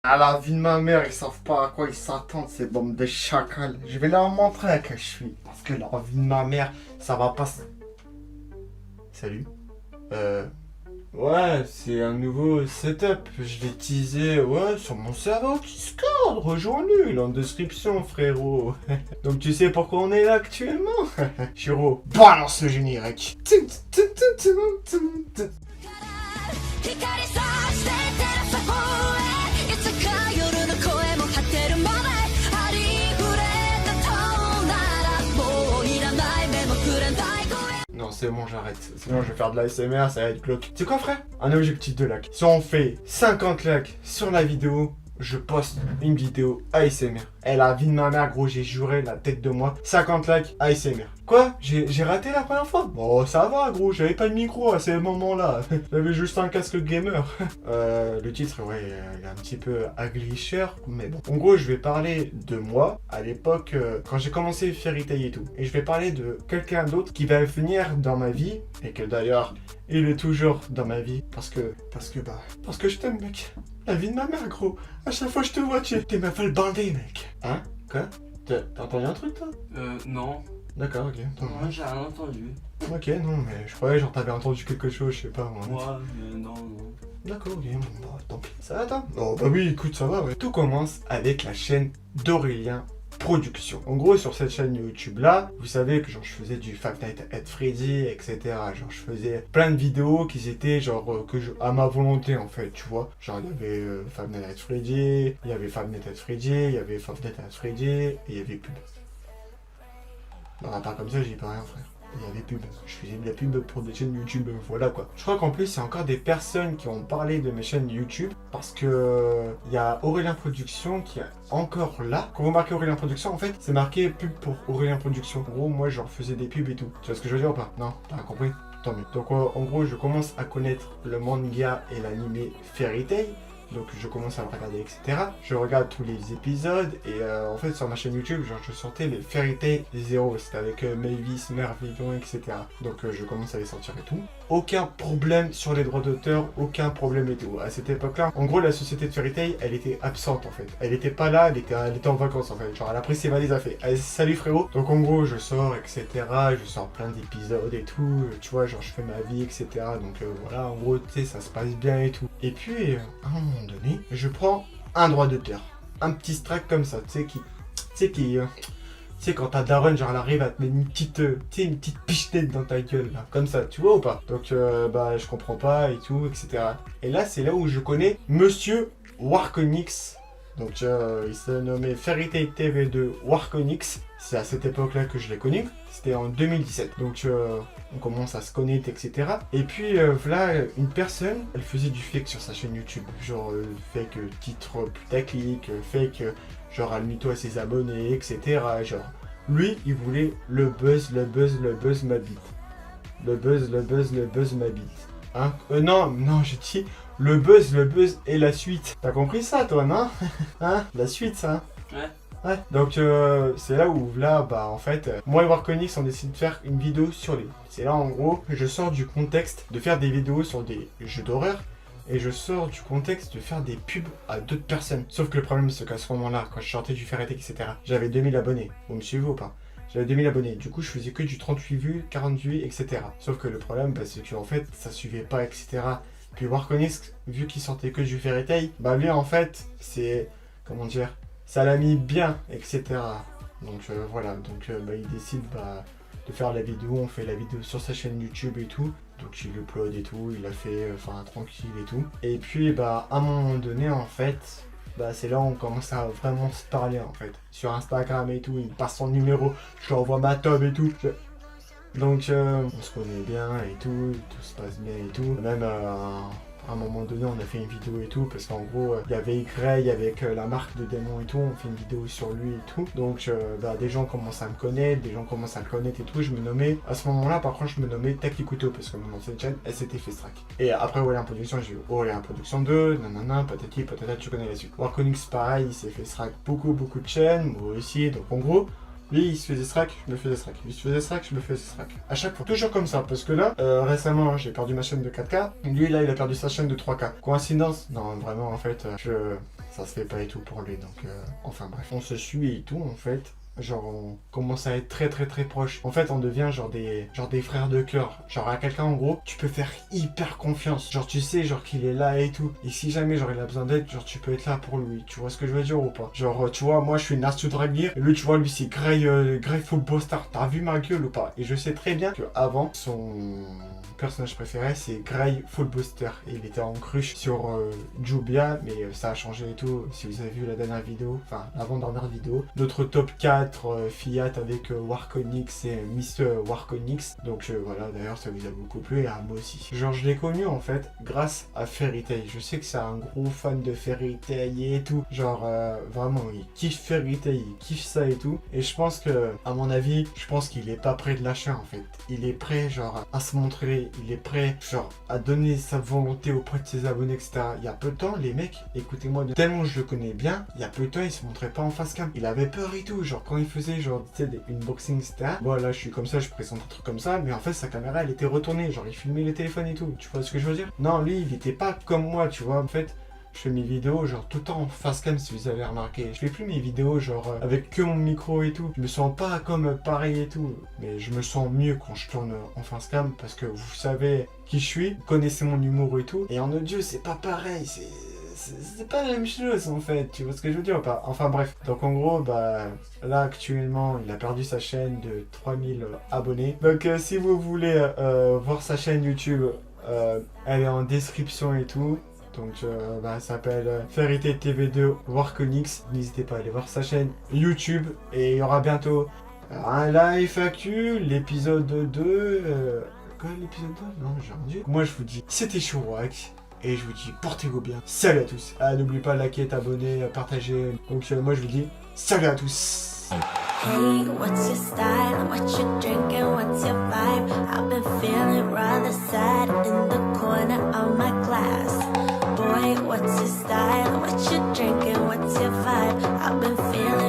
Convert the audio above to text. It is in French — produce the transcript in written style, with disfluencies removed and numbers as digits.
À la vie de ma mère, ils savent pas à quoi ils s'attendent, ces bombes de chacal. Je vais leur montrer à qui je suis. Parce que la vie de ma mère, ça va pas... Salut. Ouais, c'est un nouveau setup. Je l'ai teasé, ouais, sur mon serveur Discord. Rejoins-le, il est en description, frérot. Donc tu sais pourquoi on est là actuellement? Chiro, balance le générique. 光さして照らす方へいつか夜の声も果てるまでありふれたトーンならもういらない目もくれない声 Non, c'est bon, j'arrête. Sinon, je vais faire de l'ASMR, ça va être glauque. Tu sais quoi, frère? Un objectif de like. Si on fait 50 likes sur la vidéo, je poste une vidéo ASMR. Eh, la vie de ma mère, gros, j'ai juré la tête de moi. 50 likes ASMR. Quoi? J'ai raté la première fois? Bon, ça va, gros, j'avais pas de micro à ce moment-là. J'avais juste un casque gamer. Le titre, ouais, il est un petit peu aglicheur, mais bon. En gros, je vais parler de moi à l'époque, quand j'ai commencé Fairy Tail et tout. Et je vais parler de quelqu'un d'autre qui va venir dans ma vie, et que d'ailleurs, il est toujours dans ma vie, parce que je t'aime, mec. La vie de ma mère, gros. À chaque fois que je te vois, t'es ma folle bandée, mec. Hein? Quoi? T'as entendu un truc, toi? Non. D'accord, ok. Moi, j'ai rien entendu. Ok, non, mais je croyais genre t'avais entendu quelque chose, je sais pas moi. Ouais, mais non. D'accord, ok, bon, bah tant pis. Ça va, toi? Oh, bah oui, écoute, ça va, ouais. Tout commence avec la chaîne d'Aurélien Production. En gros, sur cette chaîne YouTube là, vous savez que genre je faisais du Five Nights at Freddy, etc. Genre je faisais plein de vidéos qui étaient genre à ma volonté en fait, tu vois. Genre il y avait Five Nights at Freddy, il y avait Five Nights at Freddy, il y avait Five Nights at Freddy, et il y avait pub. Non, à part comme ça, j'y peux rien, frère. Il y avait pub. Je faisais de la pub pour des chaînes YouTube, voilà quoi. Je crois qu'en plus, il y a encore des personnes qui ont parlé de mes chaînes YouTube parce que il y a Aurélien Production qui est encore là. Quand vous marquez Aurélien Production, en fait, c'est marqué pub pour Aurélien Production. En gros, moi, je leur faisais des pubs et tout. Tu vois ce que je veux dire ou pas? Non, t'as compris? Tant mieux. Donc, en gros, je commence à connaître le manga et l'animé Fairy Tail. Donc je commence à le regarder, etc. Je regarde tous les épisodes et en fait sur ma chaîne YouTube, genre je sortais les Fairy Tail 0, c'était avec Mavis, Merveillon, etc. Donc je commence à les sortir et tout. Aucun problème sur les droits d'auteur, aucun problème et tout. À cette époque-là, en gros la société de Fairy Tail, elle était absente en fait. Elle était pas là, elle était en vacances en fait. Genre elle a pris ses valises, elle a fait allez, salut frérot. Donc en gros je sors, etc. Je sors plein d'épisodes et tout. Tu vois, genre je fais ma vie, etc. Donc voilà, en gros tu sais, ça se passe bien et tout. Et puis à un moment donné, je prends un droit d'auteur. Un petit strike comme ça, tu sais, quand ta daronne, genre, elle arrive à te mettre une petite pichenette dans ta gueule, là, comme ça, tu vois ou pas? Donc, bah, je comprends pas et tout, etc. Et là, c'est là où je connais Monsieur Warkonix. Donc, il se nommait Fairy Tail TV2 Warkonix. C'est à cette époque-là que je l'ai connu. C'était en 2017. Donc, on commence à se connaître, etc. Et puis, voilà, une personne, elle faisait du fake sur sa chaîne YouTube. Genre, fake titre putaclic, fake... genre, elle mytho à ses abonnés, etc. Genre, lui, il voulait le buzz ma bite. Le buzz ma bite. Hein? Non, j'ai dit le buzz et la suite. T'as compris ça, toi, non? Hein? La suite, ça? Ouais. Ouais. Donc, c'est là où, là, bah, en fait, moi et Warkonix, on décide de faire une vidéo sur les... C'est là, en gros, je sors du contexte de faire des vidéos sur des jeux d'horreur. Et je sors du contexte de faire des pubs à d'autres personnes. Sauf que le problème, c'est qu'à ce moment-là, quand je sortais du Fairy Tail, etc., j'avais 2000 abonnés. Vous me suivez ou pas? J'avais 2000 abonnés. Du coup, je faisais que du 38 vues, 40 vues, etc. Sauf que le problème, bah, c'est qu'en fait, ça suivait pas, etc. Puis Warkonix, vu qu'il sortait que du Fairy Tail, bah lui, en fait, c'est... Comment dire? Ça l'a mis bien, etc. Donc voilà. Donc bah, il décide de faire la vidéo. On fait la vidéo sur sa chaîne YouTube et tout. Donc il upload et tout, il a fait, enfin tranquille et tout. Et puis bah à un moment donné en fait, bah c'est là où on commence à vraiment se parler en fait. Sur Instagram et tout, il me passe son numéro, je lui envoie ma tome et tout. Donc on se connaît bien et tout se passe bien et tout. Même à un moment donné on a fait une vidéo et tout parce qu'en gros il y avait Grey avec la marque de démon et tout, on fait une vidéo sur lui et tout. Donc bah, des gens commencent à me connaître, des gens commencent à le connaître et tout. Je me nommais, à ce moment là par contre je me nommais Taki Couteau parce que mon ancienne chaîne elle s'était fait strike. Et après Aurélien Production, j'ai eu Aurélien Production 2, nanana, patati patata, tu connais la suite. Warkonix pareil, il s'est fait strike beaucoup de chaînes, moi aussi. Donc en gros Lui, il se faisait strack, je me faisais strack. Lui, il se faisait strack, je me faisais strack. À chaque fois. Toujours comme ça. Parce que là, récemment, j'ai perdu ma chaîne de 4K. Lui, là, il a perdu sa chaîne de 3K. Coïncidence? Non, vraiment, en fait, ça se fait pas et tout pour lui. Donc, enfin, bref. On se suit et tout, en fait. Genre, on commence à être très très très proche. En fait, on devient genre des frères de cœur. Genre, à quelqu'un, en gros, tu peux faire hyper confiance. Genre, tu sais, genre, qu'il est là et tout. Et si jamais, genre, il a besoin d'aide, genre, tu peux être là pour lui. Tu vois ce que je veux dire ou pas? Genre, tu vois, moi, je suis Nastu Dragir. Et lui, tu vois, lui, c'est Grey Football Star. T'as vu ma gueule ou pas? Et je sais très bien que avant son personnage préféré, c'est Grey Footbuster. Et il était en crush sur Jubia, mais ça a changé et tout. Si vous avez vu la dernière vidéo, enfin, l'avant-dernière vidéo, notre top 4 Fiat avec Warconix et Mr. Warconix. Donc voilà, d'ailleurs, ça vous a beaucoup plu et à moi aussi. Genre, je l'ai connu en fait grâce à Fairy Tail. Je sais que c'est un gros fan de Fairy Tail et tout. Genre, vraiment, il kiffe Fairy Tail, il kiffe ça et tout. Et je pense que, à mon avis, je pense qu'il est pas prêt de lâcher en fait. Il est prêt, genre, à se montrer. Il est prêt, genre, à donner sa volonté auprès de ses abonnés, etc. Il y a peu de temps, les mecs, écoutez-moi bien. Tellement je le connais bien, il y a peu de temps, il se montrait pas en face cam. Il avait peur et tout. Genre, quand il faisait, genre, tu sais, des unboxings, etc. Bon, là, je suis comme ça, je présente un truc comme ça. Mais en fait, sa caméra, elle était retournée. Genre, il filmait les téléphones et tout. Tu vois ce que je veux dire? Non, lui, il était pas comme moi, tu vois. En fait, je fais mes vidéos genre tout le temps en face cam si vous avez remarqué. Je fais plus mes vidéos genre avec que mon micro et tout. Je me sens pas comme pareil et tout. Mais je me sens mieux quand je tourne en face cam parce que vous savez qui je suis, vous connaissez mon humour et tout. Et en audio c'est pas pareil, c'est pas la même chose en fait, tu vois ce que je veux dire ou pas? Enfin bref, donc en gros, bah là actuellement il a perdu sa chaîne de 3000 abonnés. Donc si vous voulez voir sa chaîne YouTube, elle est en description et tout. Donc ça s'appelle Fairy Tail TV2 Warconix. N'hésitez pas à aller voir sa chaîne YouTube. Et il y aura bientôt un live actu, l'épisode 2. Quoi l'épisode 2? Non, j'ai rendu. Moi je vous dis, c'était Chourouac. Et je vous dis, portez-vous bien. Salut à tous. Ah, n'oubliez pas de liker, t'abonner, partager. Donc moi je vous dis, salut à tous. Hey, what's your style? What you drinking? What's your vibe? I've been feeling rather sad in the corner of my class. Boy, what's your style? What you drinking? What's your vibe? I've been feeling